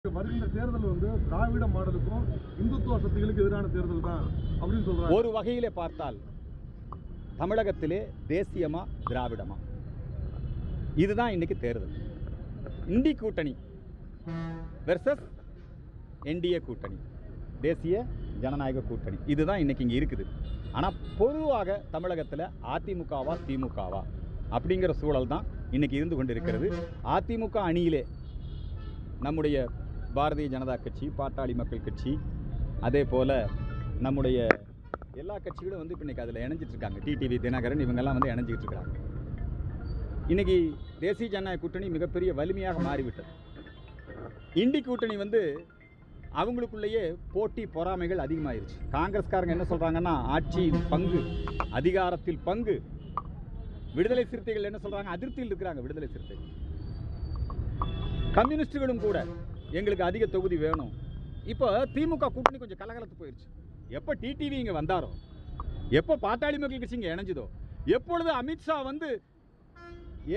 வருகின்ற தேர்தல் திராவிட மாடலுக்கும் இந்துத்துவ சக்திகளுக்கு எதிரான தேர்தல் தான் அப்படின்னு சொல்றாங்க. ஒரு வகையிலே பார்த்தால் தமிழகத்திலே தேசியமா திராவிடமா இதுதான் இன்னைக்கு தேர்தல். இண்டி கூட்டணி வெர்சஸ் என்டிஏ கூட்டணி, தேசிய ஜனநாயக கூட்டணி, இதுதான் இன்னைக்கு இங்கே இருக்குது. ஆனால் பொதுவாக தமிழகத்தில் அதிமுகவா திமுகவா அப்படிங்கிற சூழல் தான் இன்னைக்கு இருந்து கொண்டிருக்கிறது. அதிமுக அணியிலே நம்முடைய பாரதிய ஜனதா கட்சி, பாட்டாளி மக்கள் கட்சி, அதே போல் நம்முடைய எல்லா கட்சிகளும் இப்போ இன்றைக்கி அதில் இணைஞ்சிட்ருக்காங்க. டிடிவி தினகரன் இவங்கெல்லாம் இணைஞ்சிக்கிட்டு இருக்காங்க. இன்றைக்கி தேசிய ஜனநாயக கூட்டணி மிகப்பெரிய வலிமையாக மாறிவிட்டது. இண்டி கூட்டணி அவங்களுக்குள்ளேயே போட்டி பொறாமைகள் அதிகமாகிருச்சு. காங்கிரஸ்காரங்க என்ன சொல்கிறாங்கன்னா ஆட்சியில் பங்கு, அதிகாரத்தில் பங்கு. விடுதலை சிறுத்தைகள் என்ன சொல்கிறாங்க, அதிருப்தியில் இருக்கிறாங்க விடுதலை சிறுத்தைகள். கம்யூனிஸ்டுகளும் கூட எங்களுக்கு அதிக தொகுதி வேணும். இப்போ திமுக கூட்டணி கொஞ்சம் கலகலத்து போயிடுச்சு. எப்போ டிடிவி இங்கே வந்தாரோ, எப்போ பாட்டாளி மக்கள் கட்சி இங்கே இணைஞ்சதோ, எப்பொழுது அமித்ஷா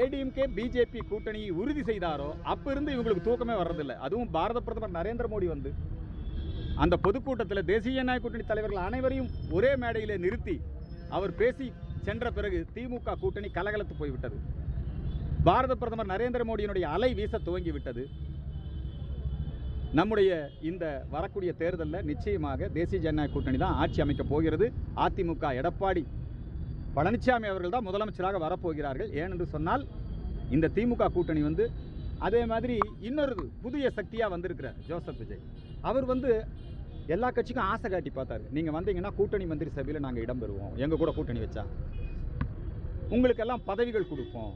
ஏடிஎம்கே பிஜேபி கூட்டணியை உறுதி செய்தாரோ அப்போ இருந்து இவங்களுக்கு தூக்கமே வர்றதில்லை. அதுவும் பாரத பிரதமர் நரேந்திர மோடி அந்த பொதுக்கூட்டத்தில் தேசிய ஜனநாயக கூட்டணி தலைவர்கள் அனைவரையும் ஒரே மேடையில் நிறுத்தி அவர் பேசி சென்ற பிறகு திமுக கூட்டணி கலகலத்து போய்விட்டது. பாரத பிரதமர் நரேந்திர மோடியினுடைய அலை வீச துவங்கி விட்டது. நம்முடைய இந்த வரக்கூடிய தேர்தலில் நிச்சயமாக தேசிய ஜனநாயக கூட்டணி தான் ஆட்சி அமைக்கப் போகிறது. அதிமுக எடப்பாடி பழனிசாமி அவர்கள் தான் முதலமைச்சராக வரப்போகிறார்கள். ஏனென்று சொன்னால் இந்த திமுக கூட்டணி அதே மாதிரி இன்னொரு புதிய சக்தியாக வந்திருக்கிறார் ஜோசப் விஜய். அவர் எல்லா கட்சிக்கும் ஆசை காட்டி பார்த்தாரு. நீங்கள் வந்தீங்கன்னா கூட்டணி மந்திரி சபையில் நாங்கள் இடம் பெறுவோம், எங்கள் கூட கூட்டணி வச்சா உங்களுக்கெல்லாம் பதவிகள் கொடுப்போம்,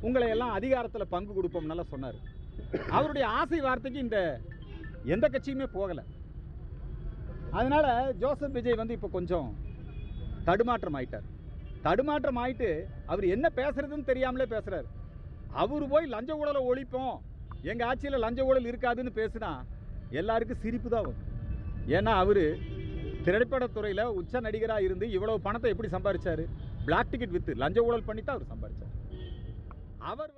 உங்களை எல்லாம் அதிகாரத்தில் பங்கு கொடுப்போம் நல்லா சொன்னார். அவருடைய ஆசை வார்த்தைக்கு இந்த எந்த கட்சியுமே போகலை. அதனால் ஜோசப் விஜய் இப்போ கொஞ்சம் தடுமாற்றம் ஆயிட்டார். தடுமாற்றம் ஆயிட்டு அவர் என்ன பேசுறதுன்னு தெரியாமலே பேசுகிறார். அவர் போய் லஞ்ச ஊழலை ஒழிப்போம், எங்கள் ஆட்சியில் லஞ்ச ஊழல் இருக்காதுன்னு பேசுனா எல்லாருக்கும் சிரிப்பு தான் வரும். ஏன்னா அவர் திரைப்படத்துறையில் உச்ச நடிகராக இருந்து இவ்வளவு பணத்தை எப்படி சம்பாதிச்சார்? பிளாக் டிக்கெட் விற்று லஞ்ச ஊழல் பண்ணி தான் அவர் சம்பாதிச்சார். அவர்